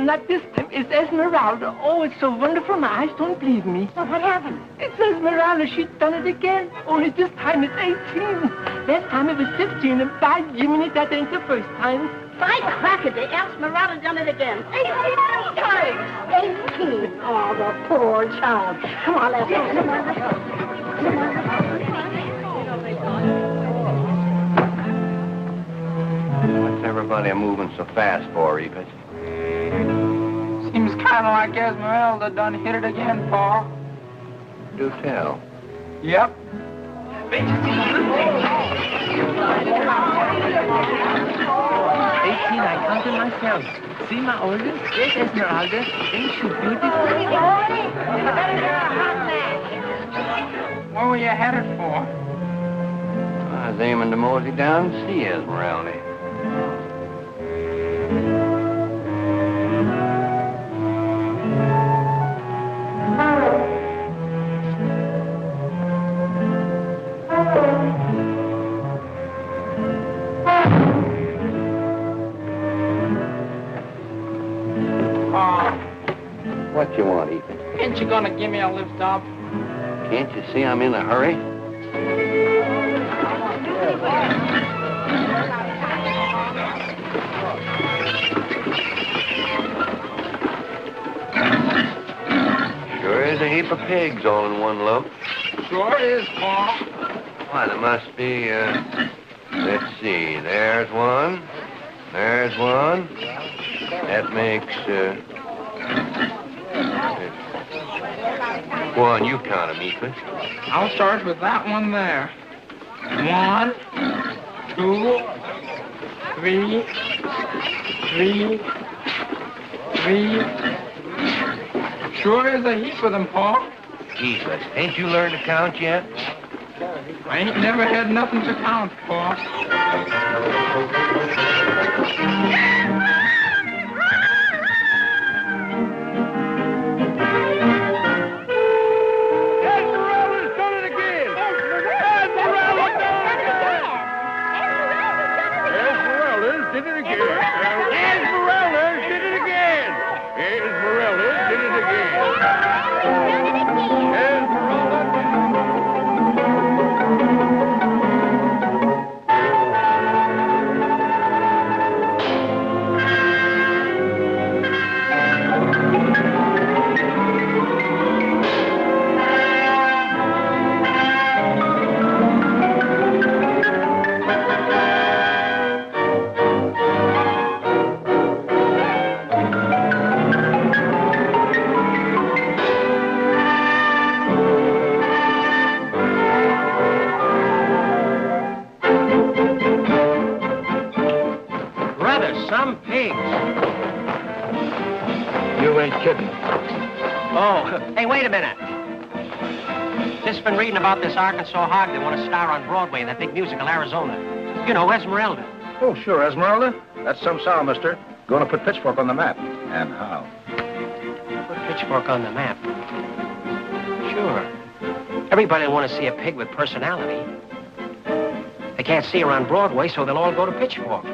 not this time. It's Esmeralda. Oh, it's so wonderful. My eyes don't believe me. Well, what happened? It's Esmeralda. She's done it again. Only this time it's 18. Last time it was 15, and by Jiminy, that ain't the first time. By crackety, Esmeralda done it again. 18 times! 18! Oh, the poor child. Come on, let's go. What's everybody moving so fast for, Ebert? Seems kind of like Esmeralda done hit it again, Pa. Do tell. Yep. 18, I counted myself. See my oldest? Yes, Esmeralda. Ain't she beautiful? Where were you headed for? I was aiming to mosey down and see Esmeralda. What you want, Ethan? Ain't you gonna give me a lift up? Can't you see I'm in a hurry? Sure is a heap of pigs all in one lump. Sure is, Pa. Why, there must be, let's see, there's one. There's one. That makes, Go on, you count them, Ethan. I'll start with that one there. 1, 2, 3, 3. Sure is a heap of them, Pa. Jesus, ain't you learned to count yet? I ain't never had nothing to count, Pa. Some pigs. You ain't kidding. Oh, hey, wait a minute. Just been reading about this Arkansas hog they want to star on Broadway in that big musical, Arizona. You know, Esmeralda. Oh, sure, Esmeralda. That's some sow, mister. Going to put Pitchfork on the map. And how? Put Pitchfork on the map. Sure. Everybody will want to see a pig with personality. They can't see her on Broadway, so they'll all go to Pitchfork.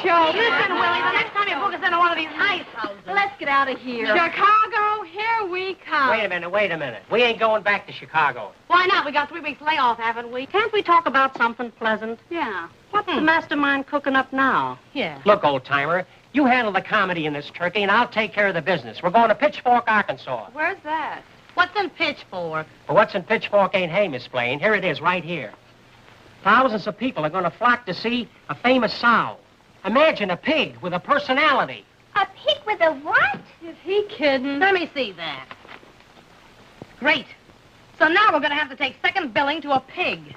Show. Listen, Willie, the next time you book us into one of these ice houses. Let's get out of here. Chicago, here we come. Wait a minute. We ain't going back to Chicago. Why not? We got 3 weeks layoff, haven't we? Can't we talk about something pleasant? Yeah. What's the mastermind cooking up now? Yeah. Look, old-timer, you handle the comedy in this turkey, and I'll take care of the business. We're going to Pitchfork, Arkansas. Where's that? What's in Pitchfork? But what's in Pitchfork ain't hay, Miss Blaine. Here it is, right here. Thousands of people are going to flock to see a famous sow. Imagine a pig with a personality. A pig with a what? Is he kidding? Let me see that. Great. So now we're going to have to take second billing to a pig.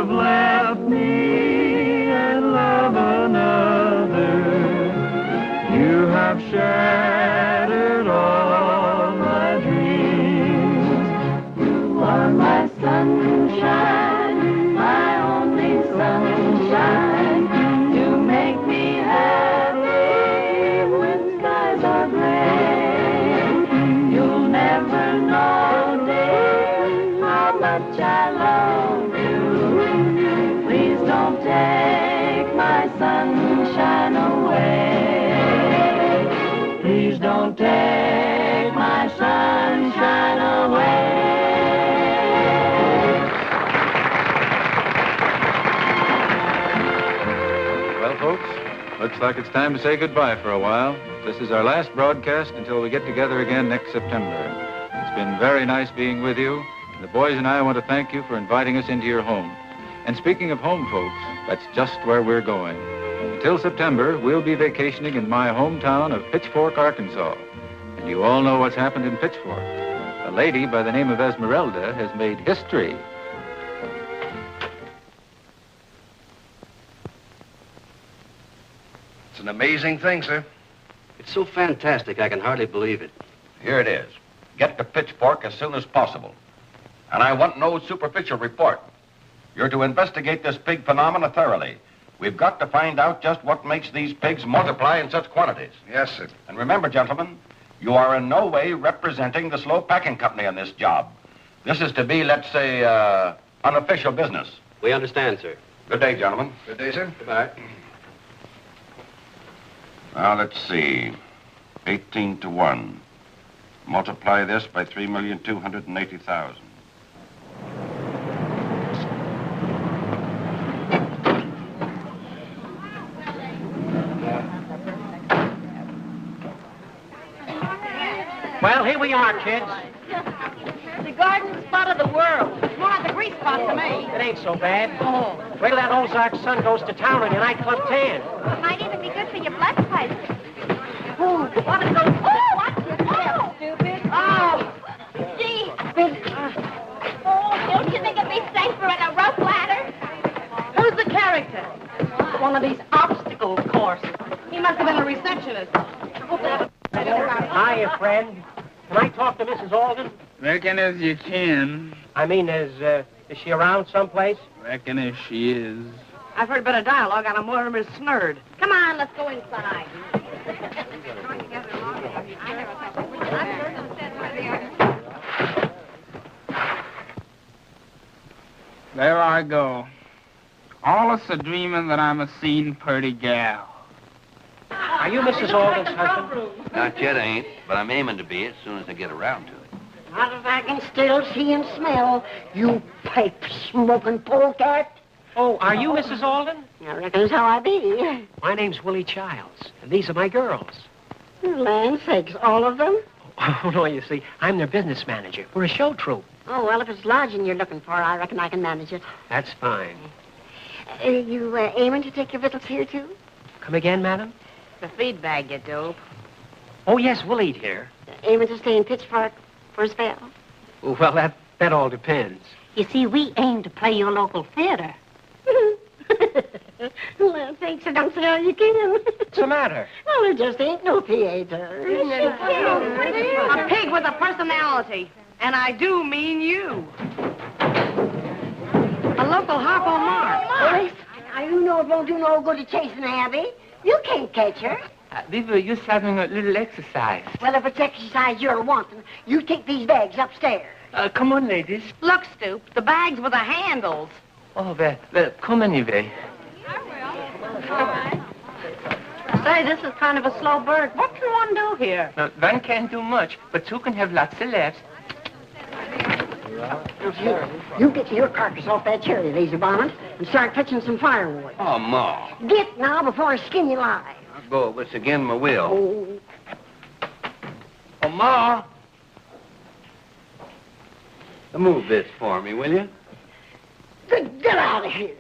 have left me and love another. You have shattered all my dreams. You are my sunshine, my only sunshine. You make me happy when skies are gray. You'll never know, dear, how much I love you. Please don't take my sunshine away. Please don't take my sunshine away. Well, folks, looks like it's time to say goodbye for a while. This is our last broadcast until we get together again next September. It's been very nice being with you. The boys and I want to thank you for inviting us into your home. And speaking of home, folks, that's just where we're going. Until September, we'll be vacationing in my hometown of Pitchfork, Arkansas. And you all know what's happened in Pitchfork. A lady by the name of Esmeralda has made history. It's an amazing thing, sir. It's so fantastic, I can hardly believe it. Here it is. Get to Pitchfork as soon as possible. And I want no superficial report. You're to investigate this pig phenomena thoroughly. We've got to find out just what makes these pigs multiply in such quantities. Yes, sir. And remember, gentlemen, you are in no way representing the slow packing company on this job. This is to be, let's say, unofficial business. We understand, sir. Good day, gentlemen. Good day, sir. Goodbye. Now, let's see. 18 to 1. Multiply this by 3,280,000. Well, here we are, kids. The garden spot of the world. More like the grease spot to me. It ain't so bad. Oh. Wait till that Ozark sun goes to town on your nightclub tan. It might even be good for your blood pressure. Oh, what is those? Oh, what's this? Oh, stupid. Oh, gee. Oh, don't you think it'd be safer in a rope ladder? Who's the character? One of these obstacle courses. He must have been a receptionist. Hiya, friend. Can I talk to Mrs. Alden? Reckon as you can. I mean, is she around someplace? Reckon as she is. I've heard a bit of dialogue on a Mortimer's snurd. Come on, let's go inside. There I go. All us a-dreaming that I'm a seen purty gal. Are you Mrs. Alden's husband? Not yet, I ain't, but I'm aiming to be as soon as I get around to it. Not if I can still see and smell, you pipe-smoking polecat. Oh, are you Mrs. Alden? I reckon that's how I be. My name's Willie Childs, and these are my girls. Land sakes, all of them? Oh, no, you see, I'm their business manager. We're a show troupe. Oh, well, if it's lodging you're looking for, I reckon I can manage it. That's fine. You aiming to take your victuals here, too? Come again, madam? The feed bag, you dope. Oh, yes, we'll eat here. Aiming to stay in Pitchfork for a spell? Well, that all depends. You see, we aim to play your local theater. Well, thanks, so don't say all you can. What's the matter? Well, there just ain't no theater. A pig with a personality. And I do mean you. A local Harpo Mark. Boys, now you know it won't do no good to chasing Abby. You can't catch her. We were just having a little exercise. Well, if it's exercise you're wanting, you take these bags upstairs. Come on, ladies. Look, Stoop, the bags with the handles. Oh, well, come anyway. Say, this is kind of a slow bird. What can one do here? Now, one can't do much, but two can have lots of laughs. You get your carcass off that cherry, lazy bonnet, and start fetching some firewood. Oh, Ma. Get now before I skin you alive. I'll go if it's again my will. Oh. Oh, Ma. Move this for me, will you? Get out of here.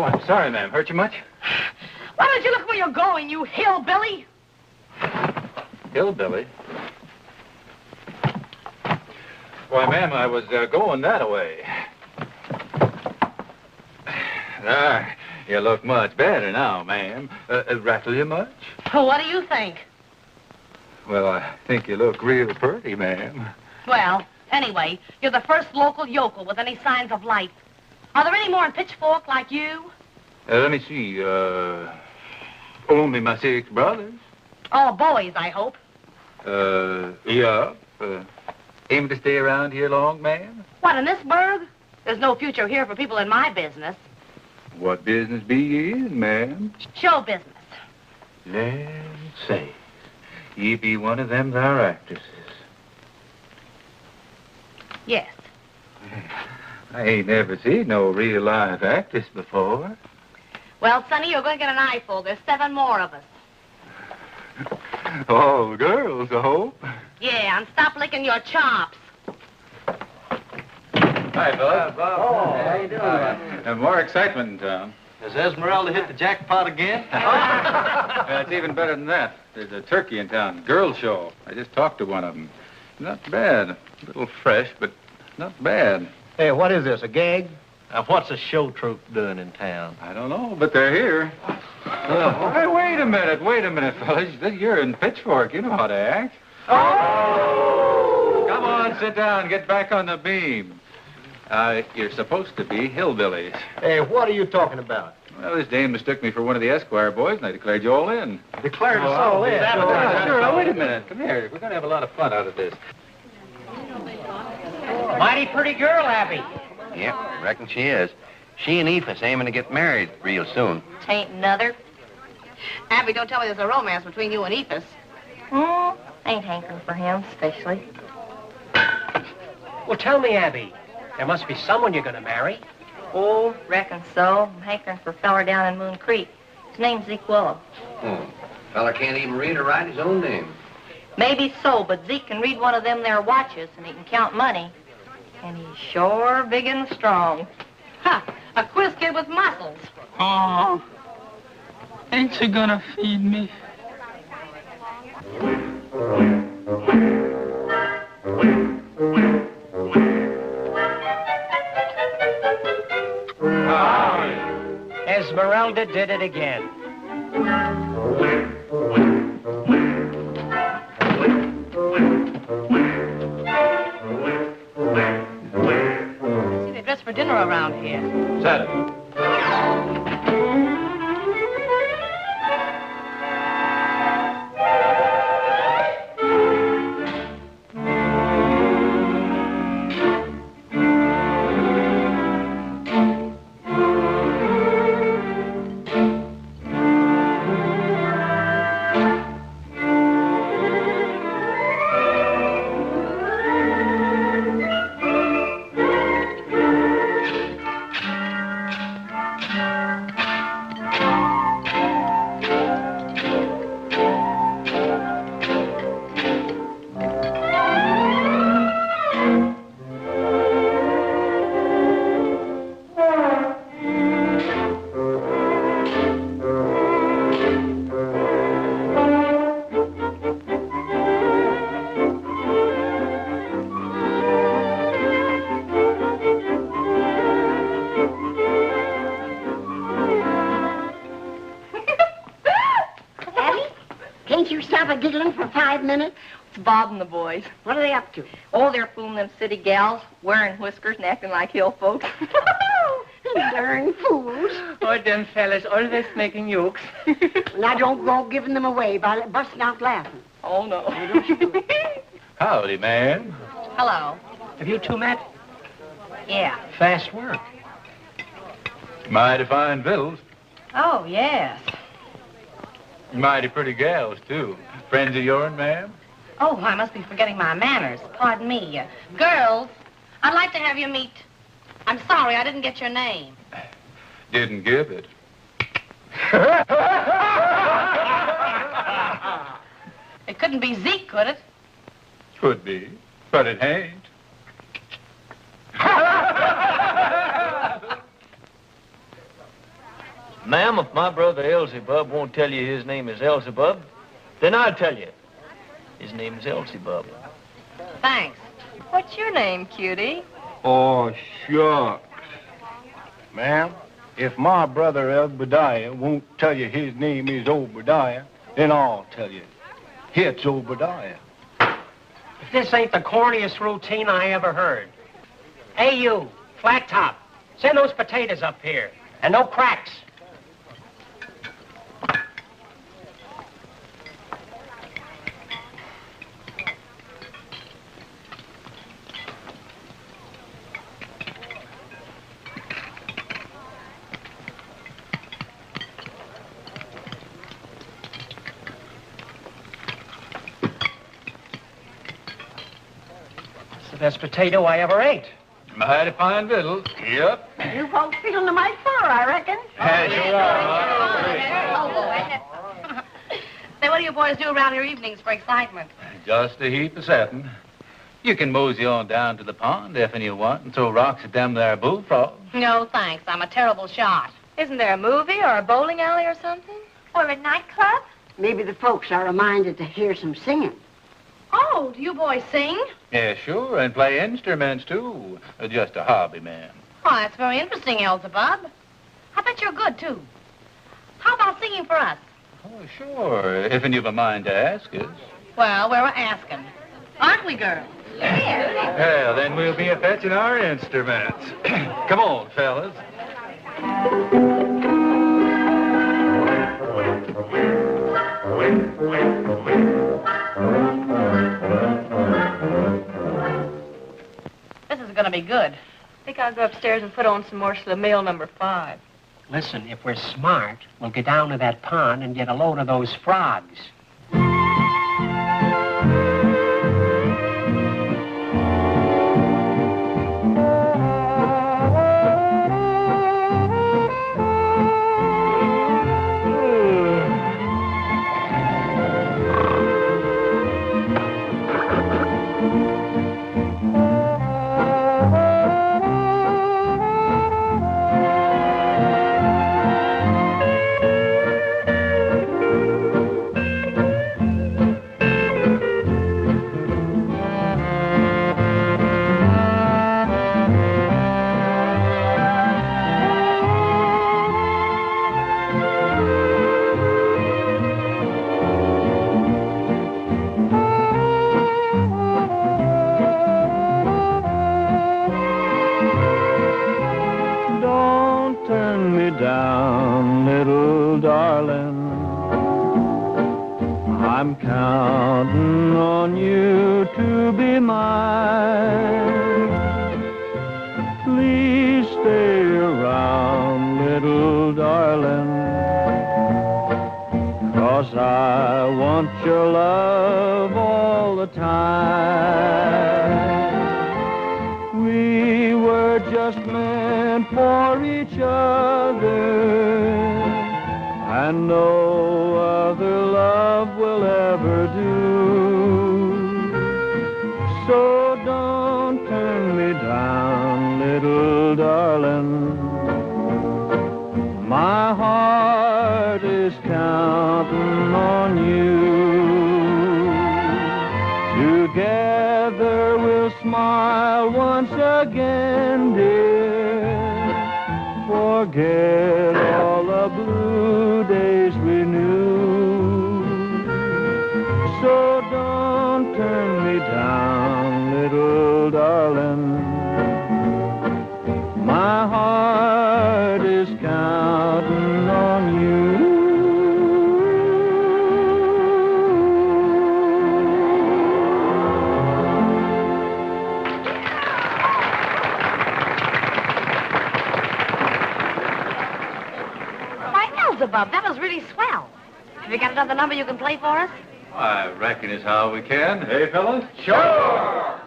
Oh, I'm sorry, ma'am. Hurt you much? Why don't you look where you're going, you hillbilly? Hillbilly? Why, ma'am, I was going that way. Ah, you look much better now, ma'am. Rattle you much? What do you think? Well, I think you look real pretty, ma'am. Well, anyway, you're the first local yokel with any signs of life. Are there any more in Pitchfork like you? Let me see. Only my 6 brothers. All boys, I hope. Yeah. Aim to stay around here long, ma'am? What, in this burg? There's no future here for people in my business. What business be you in, ma'am? Show business. Let's say, ye be one of them there actresses. Yes. I ain't never seen no real live actress before. Well, Sonny, you're going to get an eyeful. There's 7 more of us. All girls, I hope. Yeah, and stop licking your chops. Hi, Bud. Bob. How you doing? More excitement in town. Has Esmeralda hit the jackpot again? It's even better than that. There's a turkey in town, girl show. I just talked to one of them. Not bad. A little fresh, but not bad. Hey, what is this, a gag? What's a show troupe doing in town? I don't know, but they're here. Hey, wait a minute, fellas. You're in Pitchfork. You know how to act. Oh! Come on, sit down. Get back on the beam. You're supposed to be hillbillies. Hey, what are you talking about? Well, this dame mistook me for one of the Esquire boys, and I declared you all in. Declared us all in. Sure. Now, wait a minute. Come here. We're going to have a lot of fun out of this. Mighty pretty girl, Abby. Yep, reckon she is. She and Ephus aiming to get married real soon. Tain't another. Abby, don't tell me there's a romance between you and Ephus. Ain't hankering for him, especially. Well, tell me, Abby. There must be someone you're going to marry. Oh, reckon so. I'm hankering for a feller down in Moon Creek. His name's Zeke Willow. Fella can't even read or write his own name. Maybe so, but Zeke can read one of them there watches, and he can count money. And he's sure big and strong. Ha! A quiz kid with muscles. Oh, ain't you gonna feed me? Esmeralda did it again. See, they dress for dinner around here. Set it. Giggling for 5 minutes? It's Bob and the boys. What are they up to? Oh, they're fooling them city gals, wearing whiskers and acting like hill folks. Darn fools. Oh, them fellas always making jokes. Now, don't go giving them away by busting out laughing. Oh, no. Howdy, ma'am. Hello. Have you two met? Yeah. Fast work. Mighty fine victuals. Oh, yes. Mighty pretty gals, too. Friends of yours, ma'am? Oh, I must be forgetting my manners. Pardon me. Girls, I'd like to have you meet... I'm sorry, I didn't get your name. Didn't give it. It couldn't be Zeke, could it? Could be, but it ain't. Ma'am, if my brother Elzebub won't tell you his name is Elzebub, then I'll tell you. His name is Elzebub. Thanks. What's your name, cutie? Oh, shucks. Ma'am, if my brother Obadiah won't tell you his name is Obadiah, then I'll tell you. It's Obadiah. If this ain't the corniest routine I ever heard. Hey, you, flat top, send those potatoes up here. And no cracks. The best potato I ever ate. Mighty fine victuals. Yep. You folks feeling the mighty fur, I reckon. Say, what do you boys do around your evenings for excitement? Just a heap of satin. You can mosey on down to the pond if you want and throw rocks at them there bullfrogs. No, thanks. I'm a terrible shot. Isn't there a movie or a bowling alley or something? Or a nightclub? Maybe the folks are reminded to hear some singing. Oh, do you boys sing? Yeah, sure, and play instruments, too. Just a hobby, ma'am. Oh, that's very interesting, Elzebub. I bet you're good, too. How about singing for us? Oh, sure, if you've a mind to ask us. Well, we're asking. Aren't we, girls? Yeah. Well, then we'll be a-fetching our instruments. Come on, fellas. This is going to be good. I think I'll go upstairs and put on some more Schlemiel number 5. Listen, if we're smart, we'll get down to that pond and get a load of those frogs. I'm counting on you to be mine. Please stay around, little darling, 'cause I want your love all the time. We were just meant for each other, and no other love will ever do. So don't turn me down, little darling. My heart is counting on you. Together we'll smile once again, dear. Forget all the blue days we knew. So don't turn me down, little darling. My heart is counting on you. Beelzebub, that was really swell. Have you got another number you can play for us? I reckon is how we can. Hey, fellas? Sure!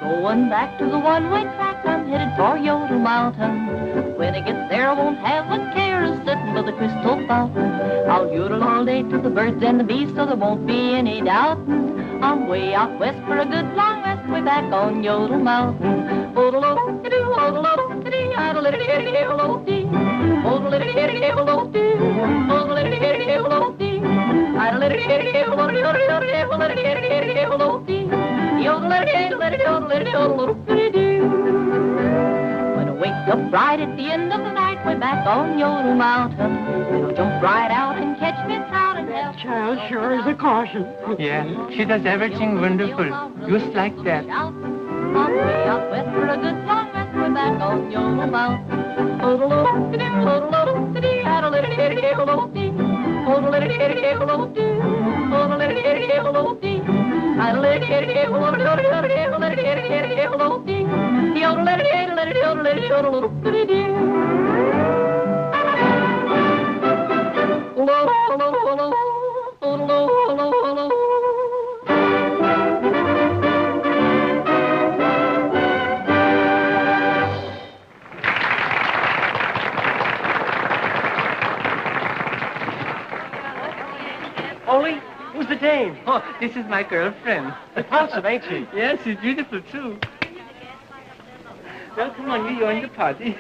Going back to the one-way track, I'm headed for Yodel. mountain. When he gets there, I won't have a care of sitting by the crystal fountain. I'll yodel all day to the birds and the bees, so there won't be any doubting. I'm way out west for a good long rest, way back on Yodel Mountain. When I wake up right at the end of the night, way back on Yodel Mountain, I'll jump right out and catch me out and help. Child sure is a caution. Yeah, she does everything wonderful, just like that. I'm way out west for a good long rest, way back on Yodel Mountain. Ollie, who's the dame? Oh, this is my girlfriend. Repulsive, ain't she? Yes, she's beautiful, too. Well, come on, you join the party.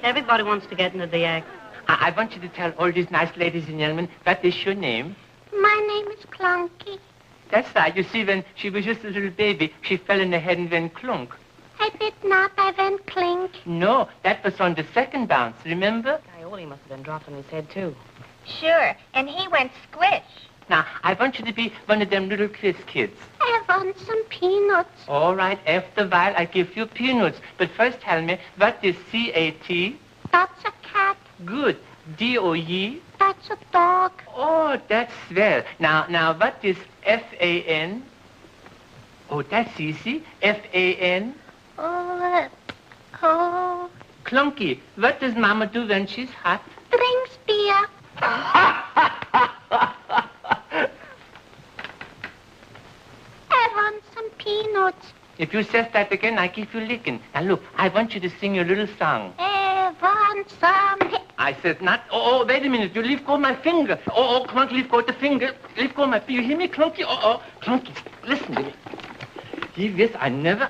Everybody wants to get into the act. I want you to tell all these nice ladies and gentlemen, what is your name? My name is Clunky. That's right. You see, when she was just a little baby, she fell in the head and went clunk. I did not. I went clink. No, that was on the second bounce, remember? Coyote must have been dropped on his head, too. Sure, and he went squish. Now, I want you to be one of them little quiz kids. I want some peanuts. All right, after a while, I give you peanuts. But first tell me, what is C-A-T? That's a cat. Good. D-O-E? That's a dog. Oh, that's swell. Now, what is F-A-N? Oh, that's easy. F-A-N? Oh. Clunky, what does Mama do when she's hot? Drinks beer. I want some peanuts. If you says that again, I give you licking. Now, look, I want you to sing your little song. I want some... I said not... Oh, wait a minute. You leave go my finger. Oh, Clunky, leave go the finger. Leave go my... You hear me, Clunky? Oh. Clunky, listen to me. Yes, I never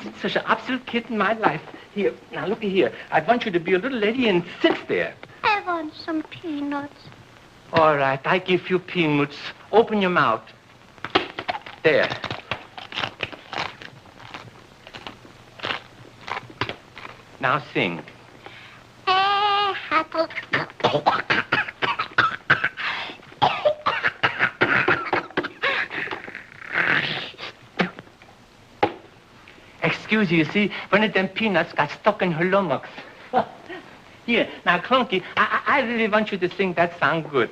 seen such an absolute kid in my life. Here, now, looky here. I want you to be a little lady and sit there. I want some peanuts. All right, I give you peanuts. Open your mouth. There. Now sing. Excuse you, see, one of them peanuts got stuck in her lummox. Here, now, Clunky, I really want you to sing that song good.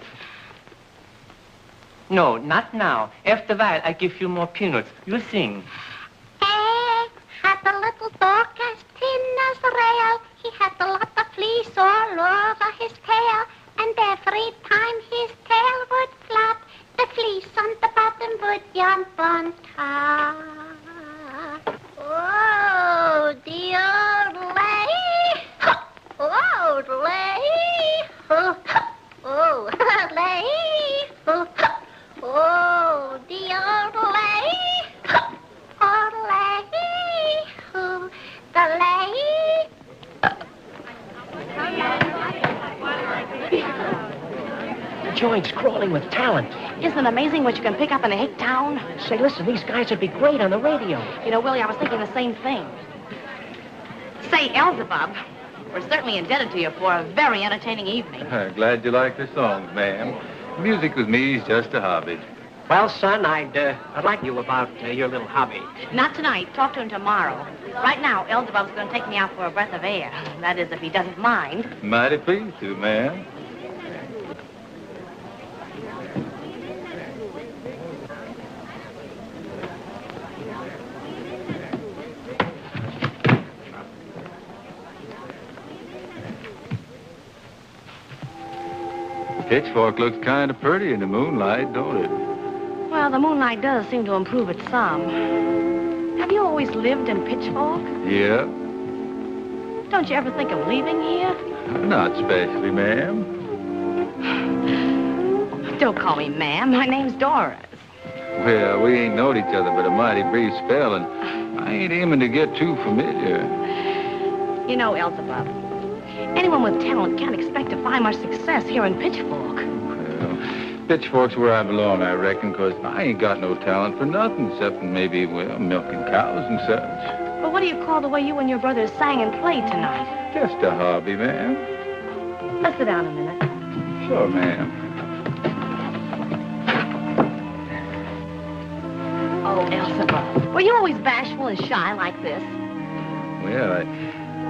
No, not now. After a while, I give you more peanuts. You sing. Had a little dog as thin as a rail. He had a lot of fleas all over his tail. And every time his tail would flap, the fleas on the bottom would jump on top. Oh, dear lady. Oh, lady. Oh, lady. Oh, dear lady. Oh, lady. Oh, the lady. The joint's crawling with talent. Isn't it amazing what you can pick up in a hick town? Say, listen, these guys would be great on the radio. You know, Willie, I was thinking the same thing. Say, Elzebub, we're certainly indebted to you for a very entertaining evening. Glad you like the songs, ma'am. Music with me is just a hobby. Well, son, I'd like you about your little hobby. Not tonight. Talk to him tomorrow. Right now, Elzebub's going to take me out for a breath of air. That is, if he doesn't mind. Mighty pleased to, ma'am. Pitchfork looks kind of pretty in the moonlight, don't it? Well, the moonlight does seem to improve it some. Have you always lived in Pitchfork? Yeah. Don't you ever think of leaving here? Not especially, ma'am. Don't call me ma'am. My name's Doris. Well, we ain't known each other but a mighty brief spell, and I ain't aiming to get too familiar. You know, Elzebub, anyone with talent can't expect to find much success here in Pitchfork. Well, Pitchfork's where I belong, I reckon, 'cause I ain't got no talent for nothing except maybe, well, milking cows and such. But what do you call the way you and your brothers sang and played tonight? Just a hobby, ma'am. Let's sit down a minute. Sure, ma'am. Oh, Elzebub, were you always bashful and shy like this? Well,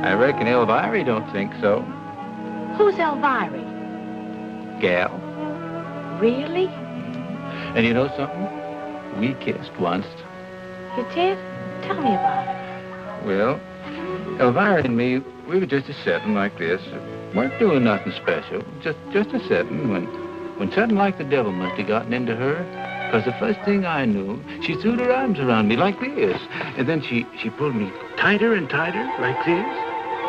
I reckon Elvira don't think so. Who's Elvira? Gal. Really? And you know something? We kissed once. You did? Tell me about it. Well, Elvira and me, we were just a-setting like this. Weren't doing nothing special. Just a-setting when something like the devil must have gotten into her. 'Cause the first thing I knew, she threw her arms around me like this. And then she pulled me tighter and tighter like this.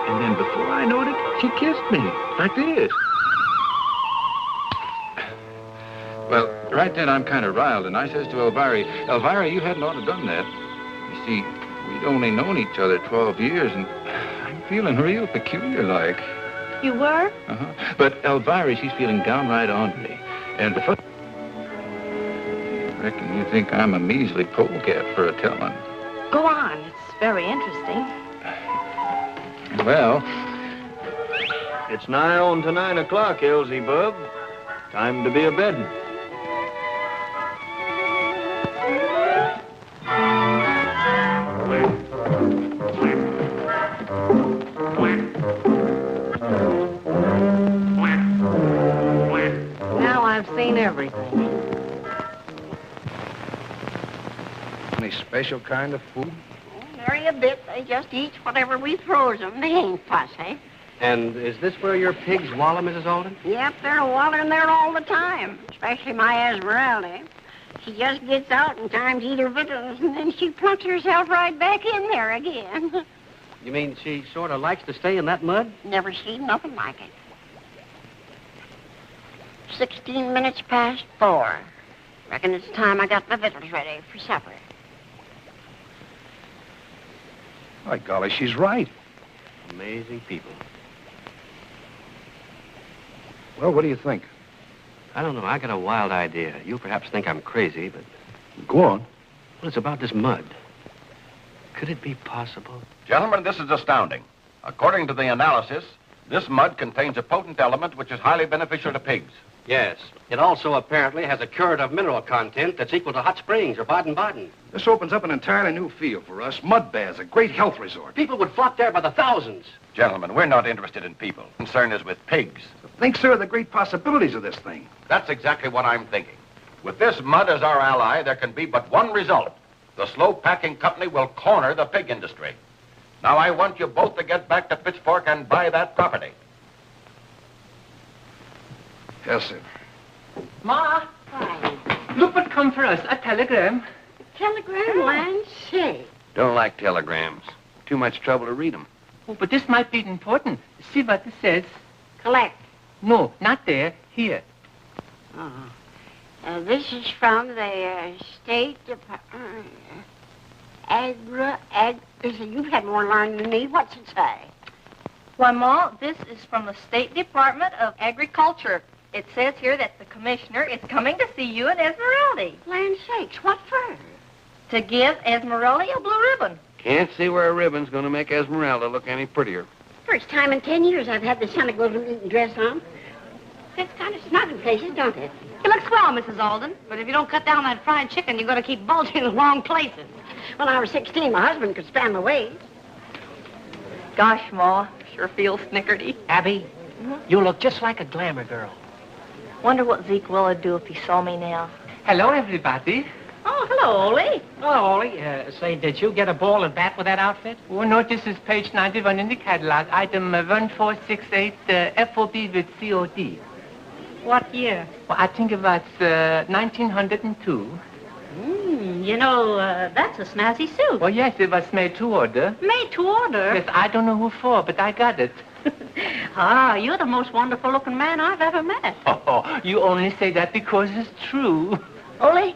And then before I knowed it, she kissed me like this. Well, right then I'm kind of riled, and I says to Elvira, you hadn't ought to done that. You see, we'd only known each other 12 years, and I'm feeling real peculiar like. You were? Uh-huh. But Elvira, she's feeling downright ornery. And the first... I reckon you think I'm a measly polecat for a telling. Go on. It's very interesting. Well... It's nigh on to 9 o'clock, Elsie Bub. Time to be a-bedding. Now I've seen everything. Any special kind of food? Nary a bit. They just eat whatever we throws them. They ain't fussy. And is this where your pigs wallow, Mrs. Alden? Yep, they're wallowing there all the time. Especially my Esmeralda. She just gets out and times eat her victuals, and then she plunks herself right back in there again. You mean she sort of likes to stay in that mud? Never seen nothing like it. 16 minutes past 4. Reckon it's time I got my victuals ready for supper. By golly, she's right. Amazing people. Well, what do you think? I don't know. I got a wild idea. You perhaps think I'm crazy, but... Go on. Well, it's about this mud. Could it be possible? Gentlemen, this is astounding. According to the analysis, this mud contains a potent element which is highly beneficial to pigs. Yes. It also apparently has a curative mineral content that's equal to hot springs or Baden-Baden. This opens up an entirely new field for us. Mud baths, a great health resort. People would flock there by the thousands. Gentlemen, we're not interested in people. Concern is with pigs. Think, sir, of the great possibilities of this thing. That's exactly what I'm thinking. With this mud as our ally, there can be but one result. The slow packing company will corner the pig industry. Now, I want you both to get back to Pitchfork and buy that property. Yes, sir. Ma, look what come for us, a telegram. Telegram, land sake. Don't like telegrams. Too much trouble to read them. Oh, but this might be important. See what it says. Collect. No, not there. Here. This is from the State Department. Listen, you've had more learning than me. What's it say? Why, Ma, this is from the State Department of Agriculture. It says here that the commissioner is coming to see you and Esmeralda. Land sakes, what for? To give Esmeralda a blue ribbon. Can't see where a ribbon's going to make Esmeralda look any prettier. First time in 10 years I've had the Santa Claus dress on. It's kind of snug in places, don't it? You look swell, Mrs. Alden, but if you don't cut down that fried chicken, you're going to keep bulging in the wrong places. When I was 16, my husband could span my waist. Gosh, Ma, sure feels snickerty. Abby, you look just like a glamour girl. Wonder what Zeke would do if he saw me now. Hello, everybody. Oh, hello, Ole. Hello, Ollie. Say, did you get a ball and bat with that outfit? Oh, no, this is page 91 in the catalog. Item 1468, FOB with COD. What year? Well, I think it was 1902. You know, that's a snazzy suit. Oh, yes, it was made to order. Made to order? Yes, I don't know who for, but I got it. Ah, you're the most wonderful-looking man I've ever met. Oh, you only say that because it's true. Ole,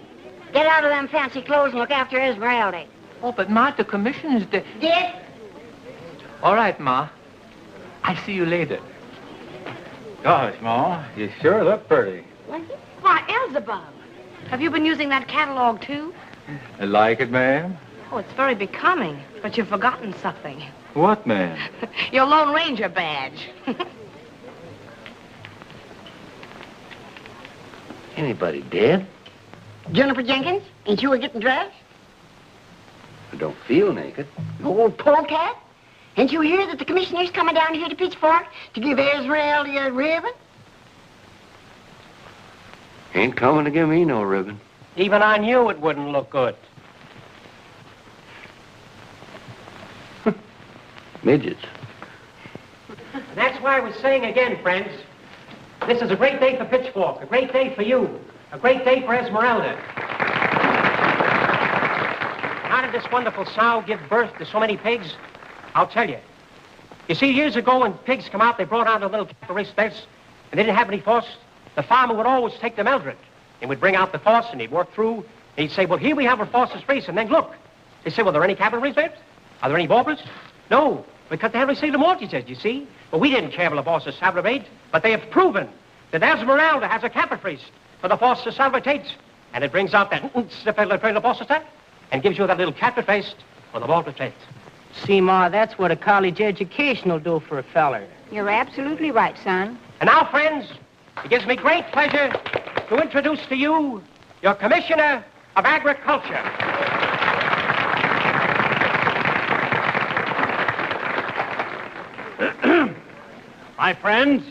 get out of them fancy clothes and look after Esmeralda. Oh, but Ma, the commissioner's there. Yes? All right, Ma. I'll see you later. Gosh, Ma, you sure look pretty. Why, Elzebub, have you been using that catalog, too? I like it, ma'am? Oh, it's very becoming, but you've forgotten something. What, ma'am? Your Lone Ranger badge. Anybody dead? Jennifer Jenkins, ain't you getting dressed? I don't feel naked. Old polecat? Ain't you hear that the commissioner's coming down here to Pitchfork to give Esmeralda a ribbon? Ain't coming to give me no ribbon. Even on you, it wouldn't look good. Midgets. And that's why we're saying again, friends, this is a great day for Pitchfork, a great day for you, a great day for Esmeralda. How did this wonderful sow give birth to so many pigs? I'll tell you. You see, years ago when pigs come out, they brought out a little race beds, and they didn't have any force. The farmer would always take the Mildred. He would bring out the force, and he'd work through, and he'd say, well, here we have our forces race, and then look. They say, well, are there any cavalry beds? Are there any baubles? No, because they haven't seen the mortgages, you see. Well, we didn't care for the forces salvate, but they have proven that Esmeralda has a capital for the forces salvate, and it brings out that and gives you that little capital face for the vaulted face. See, Ma, that's what a college education will do for a feller. You're absolutely right, son. And now, friends, it gives me great pleasure to introduce to you your Commissioner of Agriculture. My friends,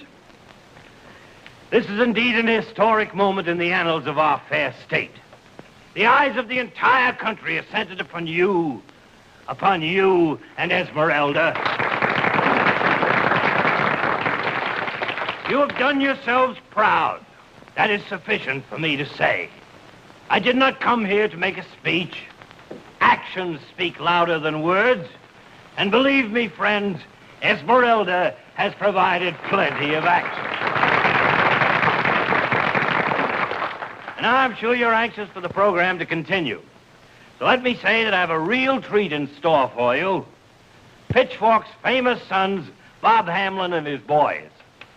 this is indeed an historic moment in the annals of our fair state. The eyes of the entire country are centered upon you and Esmeralda. You have done yourselves proud. That is sufficient for me to say. I did not come here to make a speech. Actions speak louder than words. And believe me, friends, Esmeralda has provided plenty of action. And I'm sure you're anxious for the program to continue. So let me say that I have a real treat in store for you. Pitchfork's famous sons, Bob Hamlin and his boys.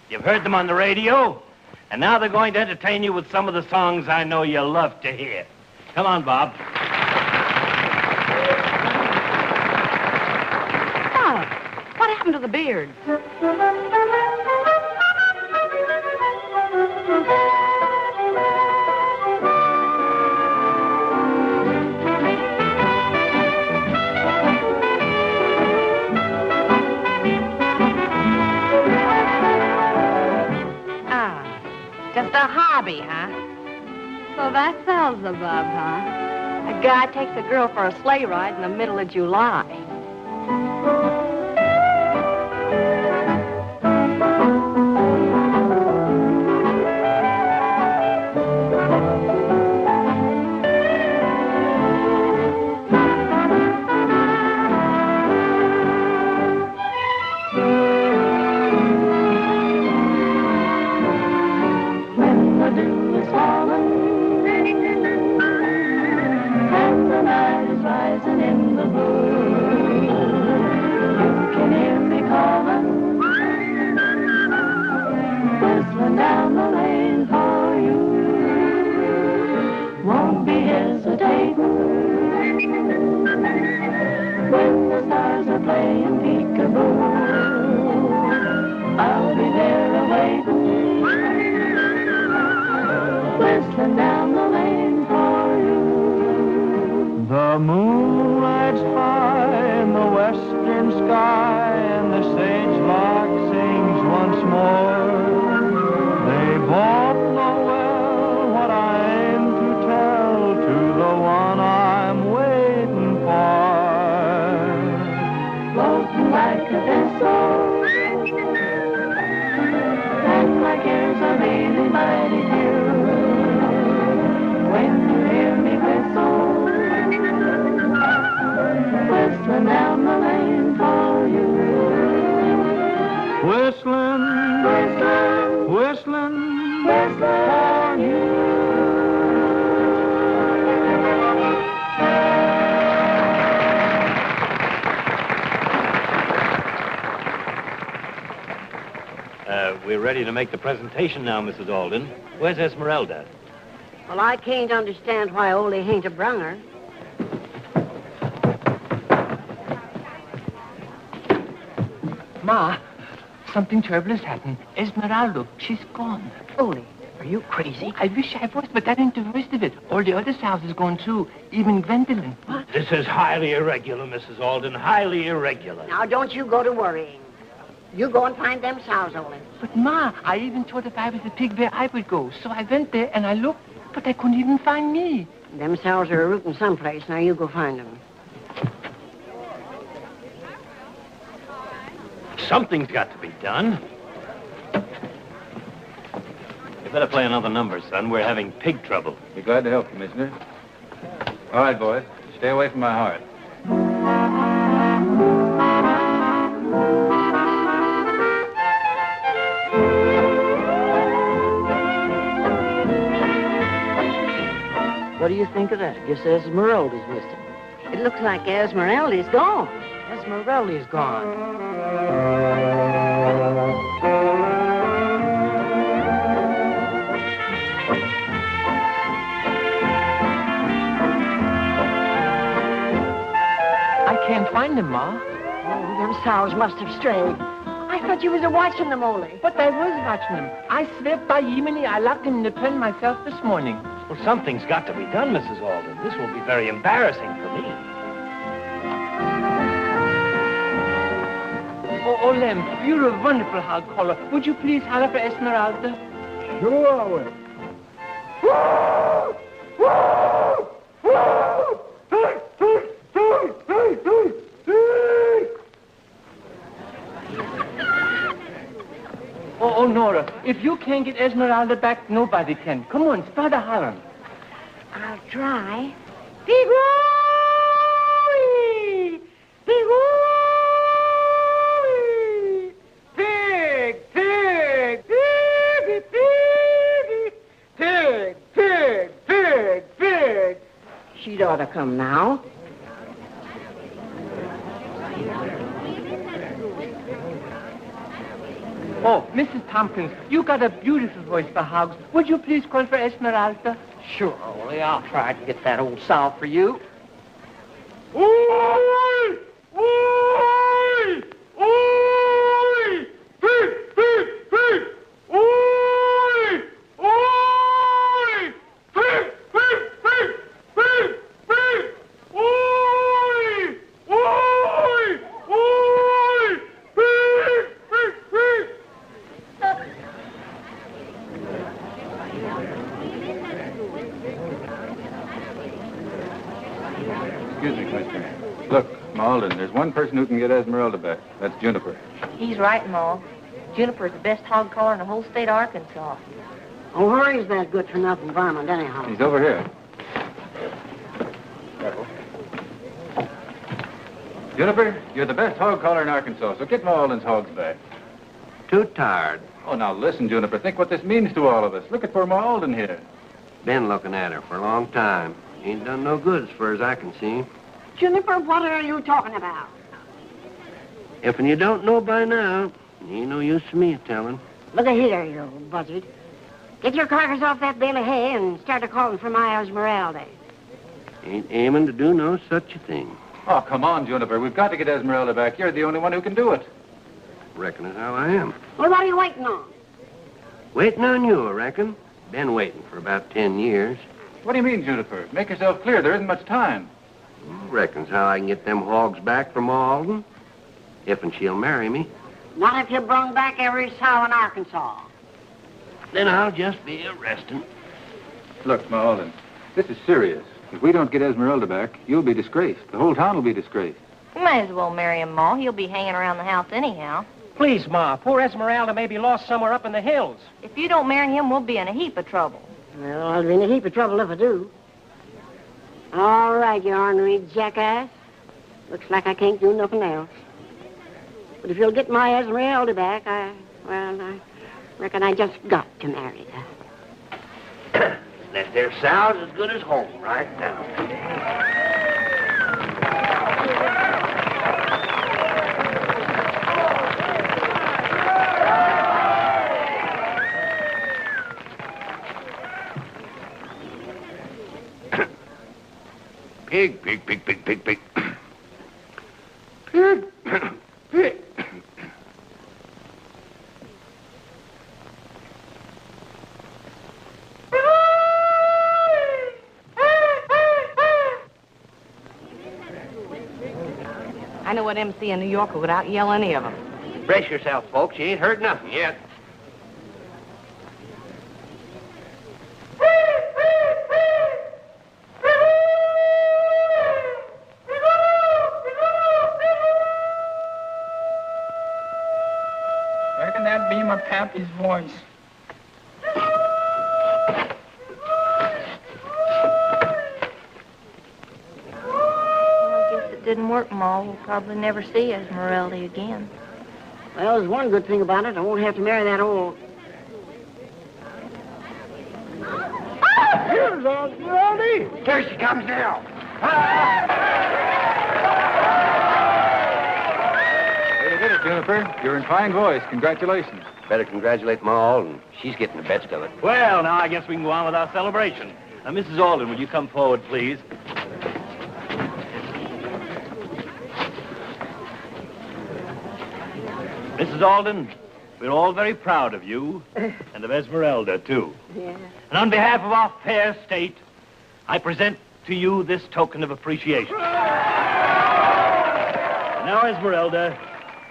You've heard them on the radio, and now they're going to entertain you with some of the songs I know you love to hear. Come on, Bob. Bob, what happened to the beard? Just a hobby, huh? So that's Elzebub, huh? A guy takes a girl for a sleigh ride in the middle of July. The moonlight's high in the western sky, and the sage lark sings once more. They both know well what I aim to tell to the one I'm waiting for. Floating like a vessel, and my cares are really mighty few. When you hear me whistle, We're ready to make the presentation now, Mrs. Alden. Where's Esmeralda? Well, I can't understand why Ole ain't a brung her. Ma, something terrible has happened. Esmeralda, she's gone. Ole, are you crazy? I wish I was, but that ain't the worst of it. All the other sows is gone too, even Gwendolyn. What? This is highly irregular, Mrs. Alden, highly irregular. Now, don't you go to worrying. You go and find them sows, Ole. But, Ma, I even thought if I was a pig where I would go. So I went there and I looked, but I couldn't even find me. Them sows are rooting someplace. Now, you go find them. Something's got to be done. You better play another number, son. We're having pig trouble. Be glad to help, Commissioner. All right, boys. Stay away from my heart. What do you think of that? Guess Esmeralda's missing. It looks like Esmeralda's gone. Esmeralda's gone. I can't find them, Ma. Oh, them sows must have strayed. I thought you was watching them, Ole. But I was watching them. I swept by Yemeni. I locked them in the pen myself this morning. Well, something's got to be done, Mrs. Alden. This will be very embarrassing for me. Oh, Lem, you're a wonderful hog caller. Would you please holler for Esmeralda? Sure I will. Oh, Nora, if you can't get Esmeralda back, nobody can. Come on, start a hollering. I'll try. Pig-wee! Pig-wee! Pig! Pig! Piggy! Piggy! Pig! Pig! Pig! Pig! She'd ought to come now. Oh, Mrs. Tompkins, you got a beautiful voice for hogs. Would you please call for Esmeralda? Sure, Ole. I'll try to get that old sow for you. Oi! Oi! Oi! Pig! Pig! Pig! Oi! Oi! Pig! Pig! Pig! Pig! Pig! Oi! Oi! Oi! Pig! Pig! Pig! Excuse me, Commissioner. Look, Malden, there's one person who can get Esmeralda back. That's Juniper. He's right, Ma. Juniper's the best hog caller in the whole state of Arkansas. Oh, where is that good-for-nothing varmint, anyhow? He's over here. Juniper, you're the best hog caller in Arkansas, so get Malden's hogs back. Too tired. Oh, now listen, Juniper. Think what this means to all of us. Look at poor Malden here. Been looking at her for a long time. Ain't done no good as far as I can see. Juniper, what are you talking about? If you don't know by now, ain't no use for me telling. Look at here, you old buzzard. Get your carcass off that bale of hay and start a-calling for my Esmeralda. Ain't aiming to do no such a thing. Oh, come on, Juniper. We've got to get Esmeralda back. You're the only one who can do it. Reckon as how I am. Well, what are you waiting on? Waiting on you, I reckon. Been waiting for about 10 years. What do you mean, Juniper? Make yourself clear. There isn't much time. Reckons how I can get them hogs back from Alden. If and she'll marry me. Not if you brung back every sow in Arkansas. Then I'll just be arresting. Look, Malden, this is serious. If we don't get Esmeralda back, you'll be disgraced. The whole town will be disgraced. You may as well marry him, Ma. He'll be hanging around the house anyhow. Please, Ma. Poor Esmeralda may be lost somewhere up in the hills. If you don't marry him, we'll be in a heap of trouble. Well, I'll be in a heap of trouble if I do. All right, you ornery jackass. Looks like I can't do nothing else. But if you'll get my Esmeralda back, I reckon I just got to marry her. That there sow's as good as home right now. Pig, pig, pig, pig, pig, pig. Pig, pig. I know what MC in New York would out-yell any of them. Brace yourself, folks. You ain't heard nothing yet. Reckon that'd be my pappy's voice. Didn't work, Ma. We'll probably never see Esmeralda again. Well, there's one good thing about it. I won't have to marry that old... Here's Esmeralda. Here she comes now. Way to get it, Juniper. You're in fine voice. Congratulations. Better congratulate Ma Alden. She's getting the best of it. Well, now I guess we can go on with our celebration. Mrs. Alden, will you come forward, please? Mrs. Alden, we're all very proud of you, and of Esmeralda, too. Yeah. And on behalf of our fair state, I present to you this token of appreciation. And now, Esmeralda,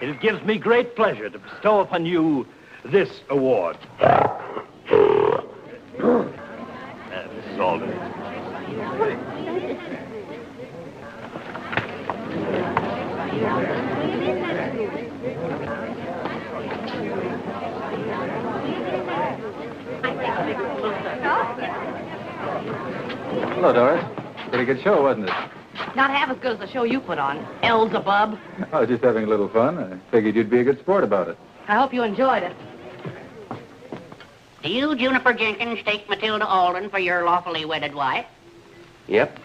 it gives me great pleasure to bestow upon you this award. Mrs. Alden. Hello, Doris. Pretty good show, wasn't it? Not half as good as the show you put on, Elzebub. I was just having a little fun. I figured you'd be a good sport about it. I hope you enjoyed it. Do you, Juniper Jenkins, take Matilda Alden for your lawfully wedded wife? Yep.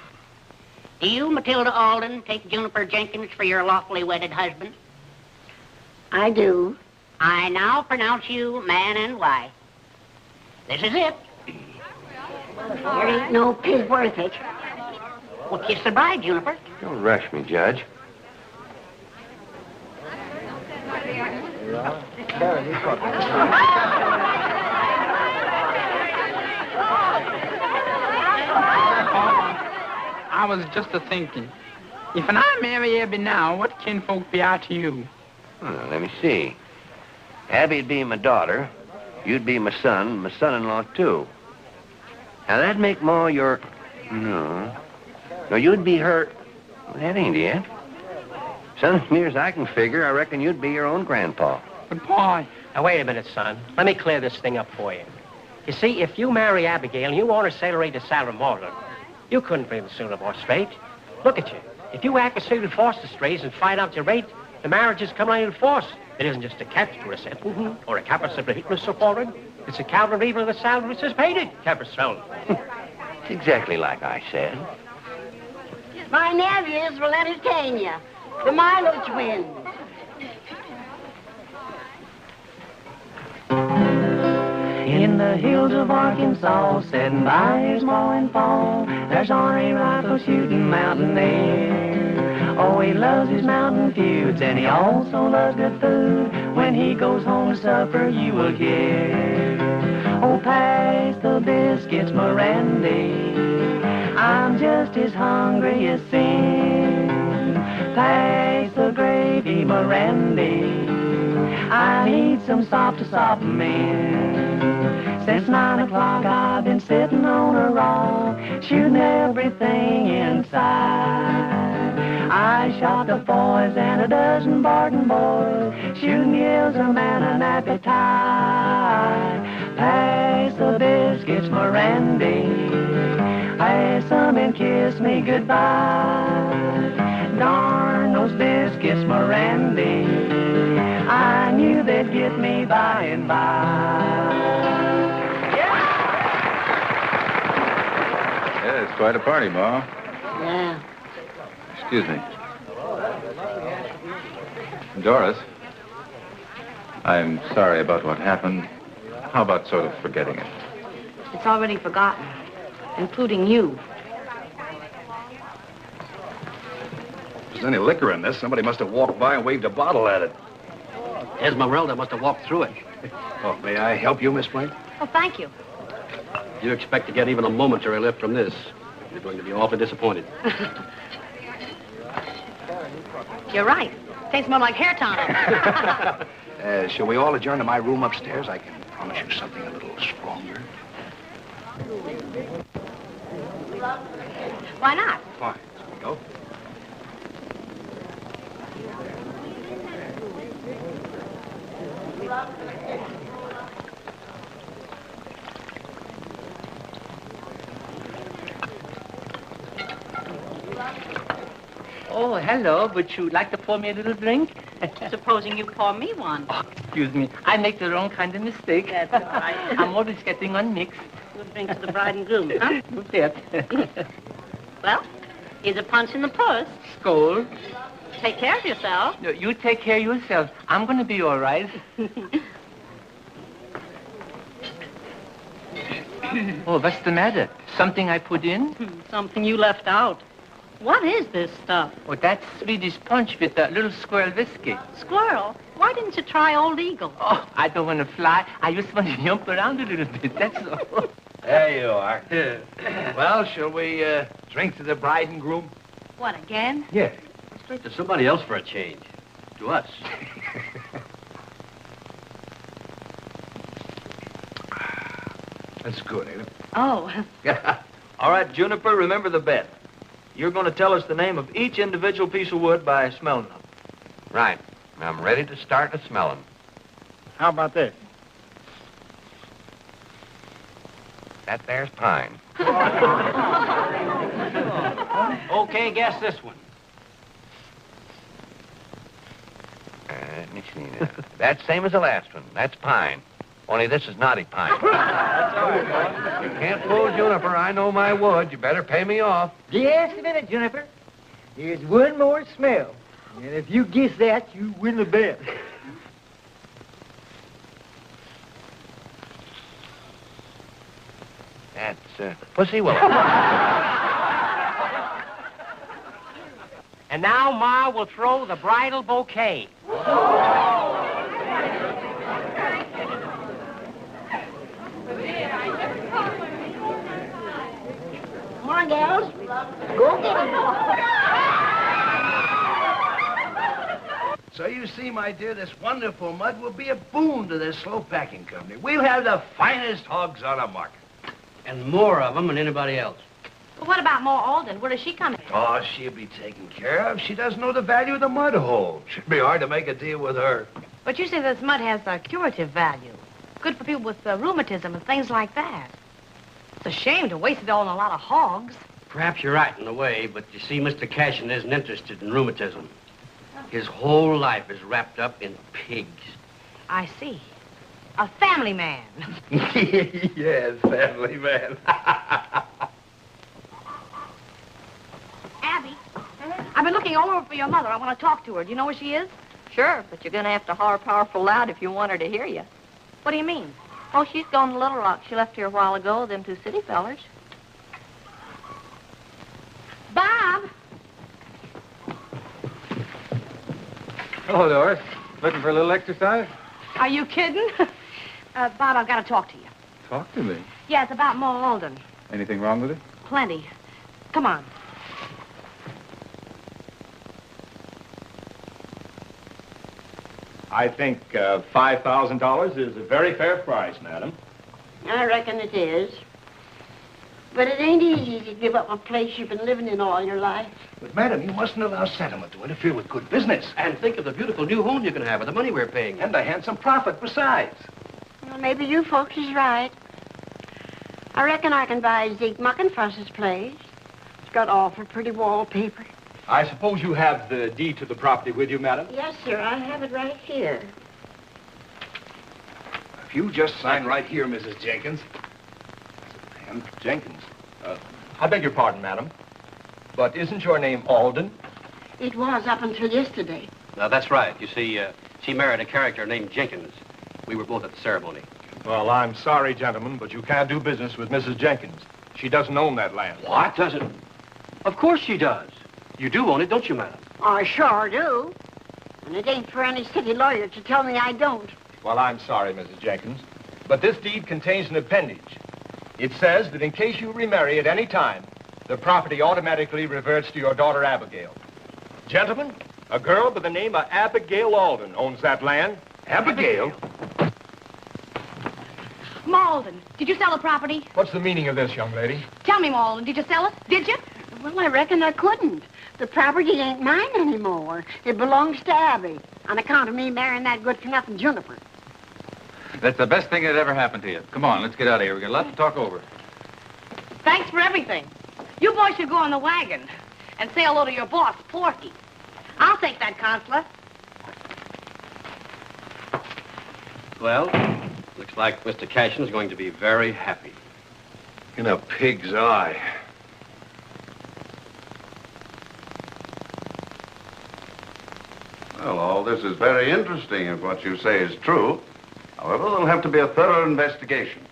Do you, Matilda Alden, take Juniper Jenkins for your lawfully wedded husband? I do. I now pronounce you man and wife. This is it. There ain't no pig worth it. Well, kiss the bride, Juniper. Don't rush me, Judge. I was just a-thinking. If I marry Abby now, what kinfolk be I to you? Well, let me see. Abby'd be my daughter. You'd be my son, my son-in-law, too. Now, that'd make Ma your... No, you'd be her... Well, that ain't it. Son, as near as I can figure, I reckon you'd be your own grandpa. But, Pa... Now, wait a minute, son. Let me clear this thing up for you. You see, if you marry Abigail and you want to sail away to Salamander, you couldn't bring the Summerville straight. Look at you. If you act as Stephen Foster strays and find out your rate, the marriage is coming out in force. It isn't just a catch to a sentence or a kappa simpliciter so forward. It's a counter even of the salary which is paid kappa sold. It's exactly like I said. My nephews will entertain you. The Milo twins. In the hills of Arkansas, sitting by his mowing fall, there's ornery rifle shooting mountaineer. Oh, he loves his mountain feuds, and he also loves good food. When he goes home to supper, you will hear, oh, pass the biscuits, Mirandy, I'm just as hungry as sin. Pass the gravy, Mirandy, I need some sop to sop 'em in. Since 9 o'clock I've been sitting on a rock, shooting everything inside. I shot the boys and a dozen barton boys, shooting gives a man an appetite. Pass the biscuits, Mirandy, pass them and kiss me goodbye. Darn those biscuits, Mirandy, I knew they'd get me by and by. Yeah, it's quite a party, Ma. Yeah. Excuse me. Doris, I'm sorry about what happened. How about sort of forgetting it? It's already forgotten, including you. there's any liquor in this, somebody must have walked by and waved a bottle at it. Esmeralda must have walked through it. Oh, may I help you, Miss White? Oh, thank you. If you expect to get even a momentary lift from this, you're going to be awfully disappointed. You're right. Tastes more like hair tonic. Shall we all adjourn to my room upstairs? I can promise you something a little stronger. Why not? Fine. Here we go. Oh, hello. Would you like to pour me a little drink? Supposing you pour me one. Oh, excuse me. I make the wrong kind of mistake. That's all right. I'm always getting unmixed. Good drink to the bride and groom, huh? You bet. Well, here's a punch in the purse. Skål. Take care of yourself. No, you take care of yourself. I'm going to be all right. Oh, what's the matter? Something I put in? Something you left out. What is this stuff? Oh, that's Swedish punch with a little squirrel whiskey. Squirrel? Why didn't you try Old Eagle? Oh, I don't want to fly. I just want to jump around a little bit, that's all. There you are. Well, shall we drink to the bride and groom? What, again? Yeah. Let's drink to somebody else for a change. To us. That's good, ain't it? Oh. All right, Juniper, remember the bet. You're going to tell us the name of each individual piece of wood by smelling them. Right. I'm ready to start the smelling. How about this? That there's pine. Okay, guess this one. Let me see now. That's same as the last one. That's pine. Only this is naughty pine. That's all right, boy. You can't fool Juniper. I know my wood. You better pay me off. Just a minute, Juniper. There's one more smell. And if you guess that, you win the bet. That's pussy willow. And now Ma will throw the bridal bouquet. Come on, gals. Go get it. So you see, my dear, this wonderful mud will be a boon to this slow packing company. We'll have the finest hogs on the market. And more of them than anybody else. But what about Mo Alden? Where does she come in? Oh, she'll be taken care of. She doesn't know the value of the mud hole. Should be hard to make a deal with her. But you say this mud has a curative value. Good for people with rheumatism and things like that. It's a shame to waste it all on a lot of hogs. Perhaps you're right in a way, but you see, Mr. Cashin isn't interested in rheumatism. His whole life is wrapped up in pigs. I see. A family man. Yes, family man. Abby, I've been looking all over for your mother. I want to talk to her. Do you know where she is? Sure, but you're going to have to holler powerful loud if you want her to hear you. What do you mean? Oh, she's gone to Little Rock. She left here a while ago, them two city fellers. Bob! Hello, Doris. Looking for a little exercise? Are you kidding? Bob, I've got to talk to you. Talk to me. Yeah, it's about Mo Alden. Anything wrong with it? Plenty. Come on. I think $5,000 is a very fair price, madam. I reckon it is. But it ain't easy to give up a place you've been living in all your life. But, madam, you mustn't allow sentiment to interfere with good business. And think of the beautiful new home you can have with the money we're paying. And a handsome profit besides. Well, maybe you folks is right. I reckon I can buy Zeke Muckenfuss's place. It's got awful pretty wallpaper. I suppose you have the deed to the property with you, madam? Yes, sir. I have it right here. If you just sign right here, Mrs. Jenkins. And Jenkins. I beg your pardon, madam. But isn't your name Alden? It was up until yesterday. That's right. You see, she married a character named Jenkins. We were both at the ceremony. Well, I'm sorry, gentlemen, but you can't do business with Mrs. Jenkins. She doesn't own that land. What? Doesn't? Of course she does. You do own it, don't you, madam? I sure do. And it ain't for any city lawyer to tell me I don't. Well, I'm sorry, Mrs. Jenkins, but this deed contains an appendage. It says that in case you remarry at any time, the property automatically reverts to your daughter, Abigail. Gentlemen, a girl by the name of Abigail Alden owns that land. Abigail? Malden, did you sell the property? What's the meaning of this, young lady? Tell me, Malden, did you sell it? Did you? Well, I reckon I couldn't. The property ain't mine anymore. It belongs to Abby, on account of me marrying that good-for-nothing Juniper. That's the best thing that ever happened to you. Come on, let's get out of here. We've got a lot to talk over. Thanks for everything. You boys should go on the wagon and say hello to your boss, Porky. I'll take that, Consular. Well, looks like Mr. Cashin's going to be very happy. In a pig's eye. Well, all this is very interesting if what you say is true. However, there'll have to be a thorough investigation.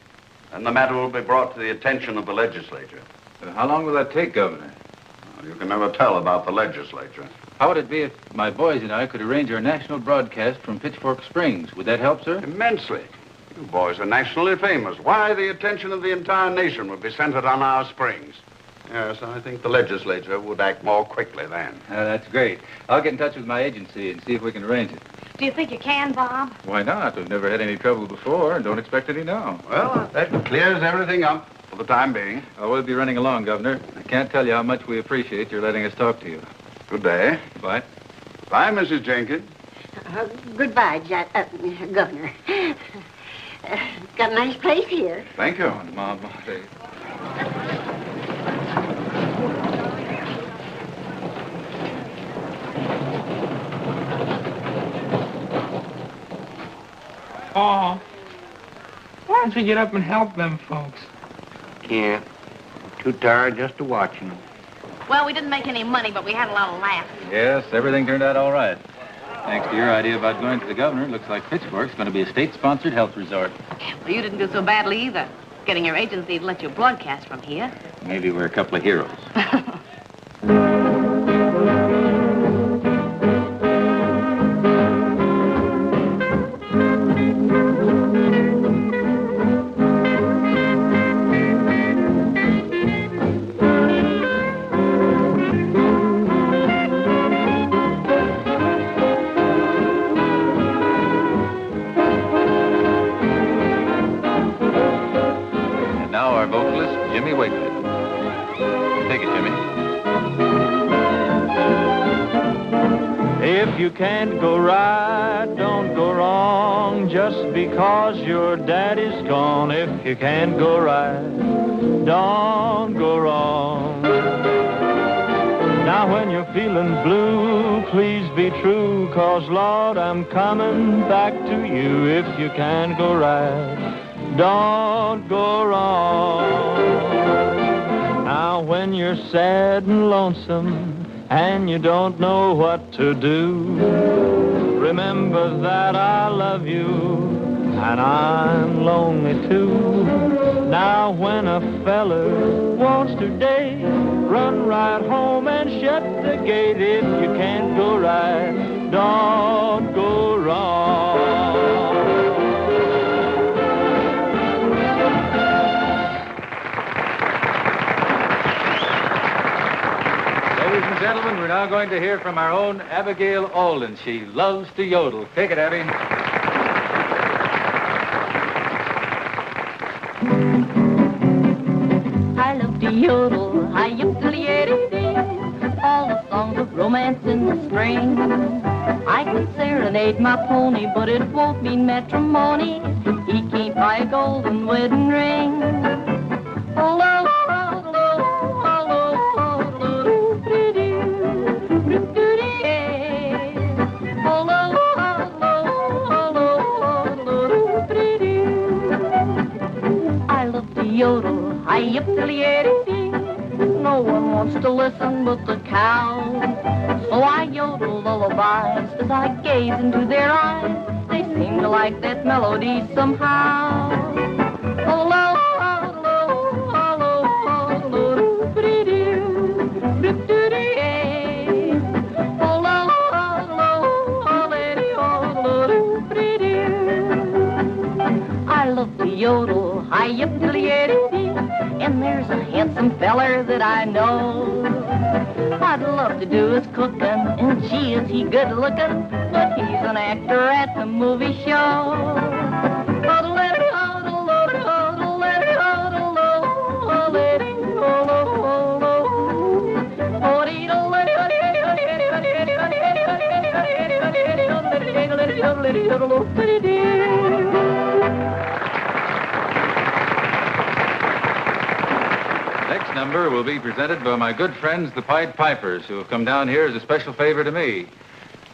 And the matter will be brought to the attention of the legislature. How long will that take, Governor? Well, you can never tell about the legislature. How would it be if my boys and I could arrange our national broadcast from Pitchfork Springs? Would that help, sir? Immensely. You boys are nationally famous. Why, the attention of the entire nation would be centered on our springs. Yes, I think the legislature would act more quickly then. That's great. I'll get in touch with my agency and see if we can arrange it. Do you think you can, Bob? Why not? We've never had any trouble before and don't expect any now. Well, that clears everything up for the time being. Oh, we'll be running along, Governor. I can't tell you how much we appreciate your letting us talk to you. Good day. Bye. Bye, Mrs. Jenkins. Goodbye, Governor. Got a nice place here. Thank you. Mom. Oh, why don't you get up and help them folks? Can't. Too tired just to watch them. Well, we didn't make any money, but we had a lot of laughs. Yes, everything turned out all right. Thanks to your idea about going to the governor, it looks like Pitchfork's going to be a state-sponsored health resort. Well, you didn't do so badly either. Getting your agency to let you broadcast from here. Maybe we're a couple of heroes. If you can't go right, don't go wrong, just because your daddy's gone. If you can't go right, don't go wrong. Now when you're feeling blue, please be true, 'cause Lord, I'm coming back to you. If you can't go right, don't go wrong. Now when you're sad and lonesome and you don't know what to do, remember that I love you and I'm lonely too. Now when a feller wants to date, run right home and shut the gate. If you can't go right, don't go wrong. Ladies and gentlemen, we're now going to hear from our own Abigail Alden. She loves to yodel. Take it, Abby. I love to yodel, hi-yip-diddly-yaddy-dee, all the songs of romance in the spring. I could serenade my pony, but it won't mean matrimony. He can't buy a golden wedding ring. Yodel, hi-yip-diddly-yaddy-dee. No one wants to listen but the cow. So I yodel lullabies as I gaze into their eyes. They seem to like that melody somehow. Oh, love to yodel, hi-yip-diddly-yiddy-dee. And there's a handsome feller that I know I'd love to do his cooking, and gee, is he good-looking, but he's an actor at the movie show. Next number will be presented by my good friends, the Pied Pipers, who have come down here as a special favor to me.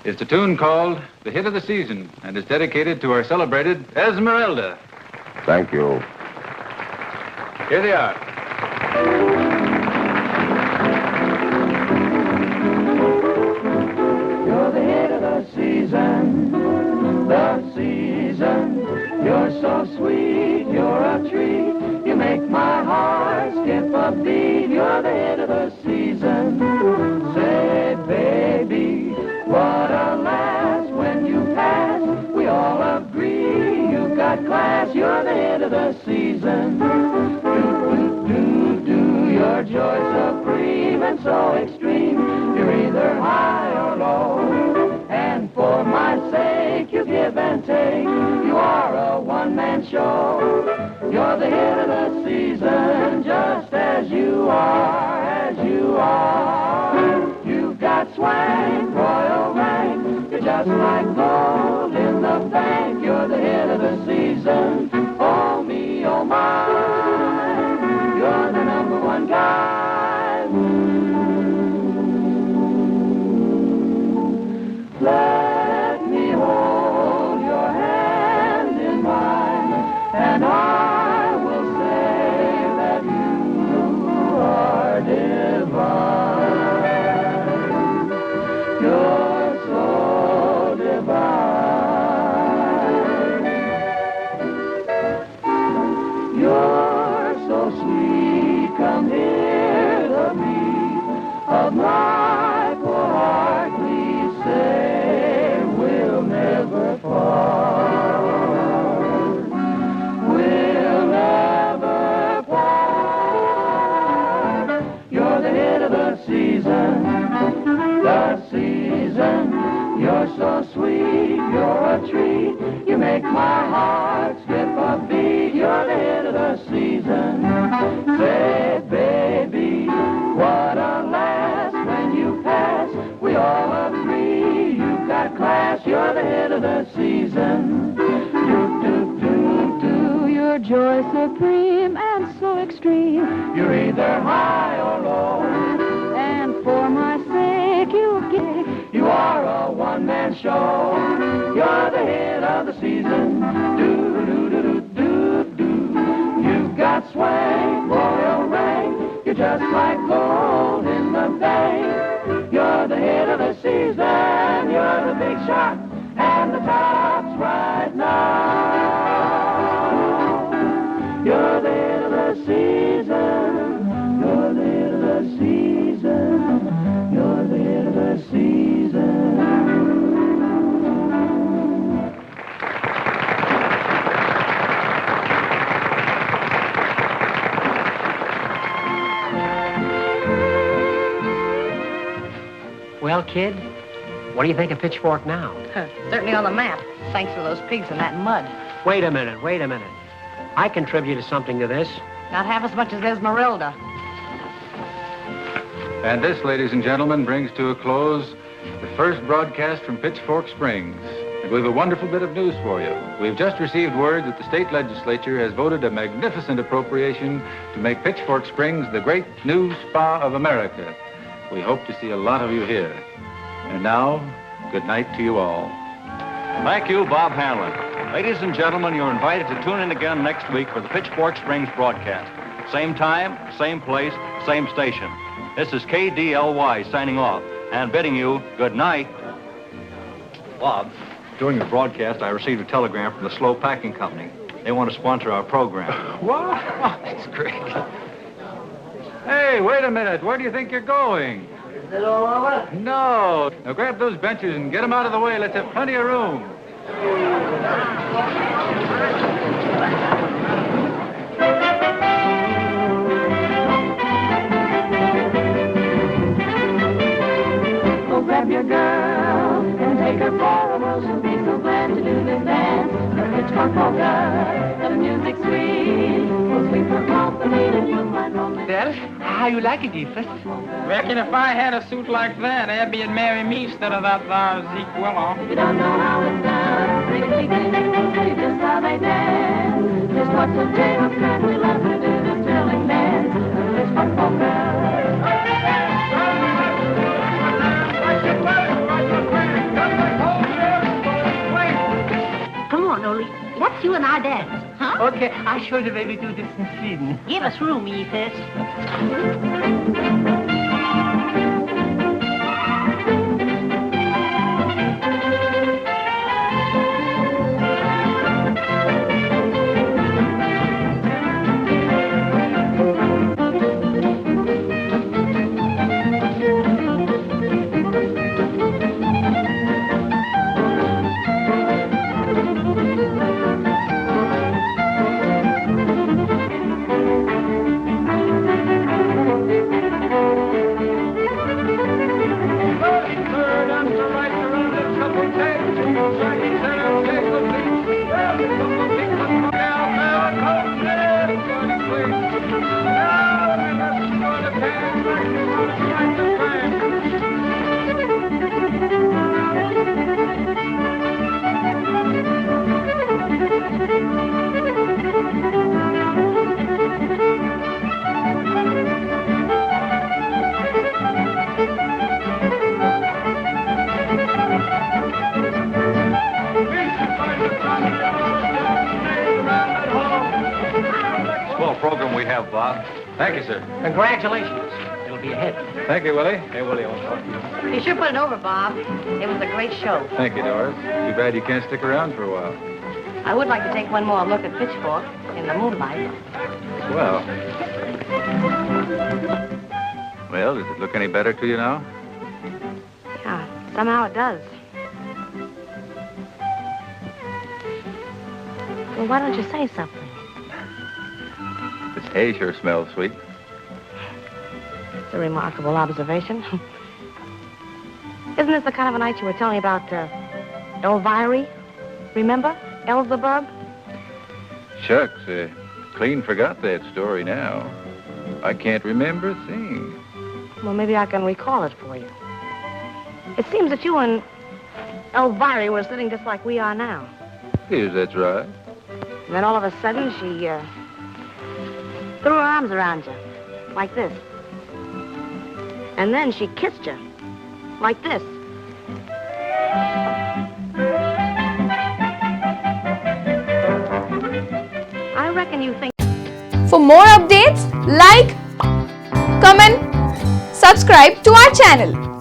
It's a tune called The Hit of the Season, and is dedicated to our celebrated Esmeralda. Thank you. Here they are. You're the hit of the season, the season. You're so sweet, you're a treat. You make my heart skip a beat. You're the hit of the season. Say, baby, what a lass when you pass. We all agree you've got class. You're the hit of the season. Do, your joy supreme and so extreme. You're either high or low. And for my sake, you give and take. You are a one-man show. You're the hit of the season, just as you are, as you are. You've got swag, royal rank. You're just like gold in the bank. You're the hit of the season. Oh, me, oh, my. You're the number one guy. Let me hold your hand in mine, and I will say that you are divine. You're so divine. You're so sweet. Come hear the beat of my poor heart. Please say we'll never part. We'll never part. You're the hit of the season, the season. You're so sweet, you're a treat. You make my heart skip a beat. You're the hit of the season. Say, baby, what a lass when you pass. We all agree you've got class. You're the hit of the season. Do, your joy supreme and so extreme. You're either high or low. And for my sake, you give. You are a one-man show. You're the hit of the season. Do. You've got swag, royal rank. You're just like gold in the bank. You're the hit of the season. You're the big shot, and the top's right now. You're the hit of the season. You're the hit of the season. You're the hit of the season. Well, kid, what do you think of Pitchfork now? Certainly on the map, thanks to those pigs and that mud. Wait a minute. I contributed something to this. Not half as much as Esmeralda. And this, ladies and gentlemen, brings to a close the first broadcast from Pitchfork Springs. And we have a wonderful bit of news for you. We've just received word that the state legislature has voted a magnificent appropriation to make Pitchfork Springs the great new spa of America. We hope to see a lot of you here. And now, good night to you all. Thank you, Bob Hanlon. Ladies and gentlemen, you're invited to tune in again next week for the Pitchfork Springs broadcast. Same time, same place, same station. This is KDLY signing off and bidding you good night. Bob, during the broadcast, I received a telegram from the Slow Packing Company. They want to sponsor our program. What? That's great. Hey, wait a minute. Where do you think you're going? Is it all over? No. Now grab those benches and get them out of the way. Let's have plenty of room. pitchfork polka, the music sweet, will sweep her off the beat and you'll find romance. Well, how you like it, Ephus? Reckon if I had a suit like that, Abby'd marry me instead of that there Zeke Willow. You don't know how it's done, rickety-tickety, just how they dance. Just what's a tale of friend we love to do this thrilling dance, the pitchfork polka. Come on, Oli. Let's you and I dance, huh? Okay, I'll show you the way we do this in Sweden. Give us room, Ephus. Program we have, Bob. Thank you, sir. Congratulations. It'll be a hit. Thank you, Willie. Hey, Willie, I want to talk to you. You sure put it over, Bob. It was a great show. Thank you, Doris. Too bad you can't stick around for a while. I would like to take one more look at Pitchfork in the moonlight. Well. Well, does it look any better to you now? Yeah, somehow it does. Well, why don't you say something? This hay sure smells sweet. It's a remarkable observation. Isn't this the kind of a night you were telling me about Elvira? Remember? Elzebub? Shucks, clean forgot that story now. I can't remember a thing. Well, maybe I can recall it for you. It seems that you and Elvira were sitting just like we are now. Yes, that's right. And then all of a sudden, she threw her arms around you, like this. And then she kissed you, like this. I reckon you think... For more updates, like, comment, subscribe to our channel.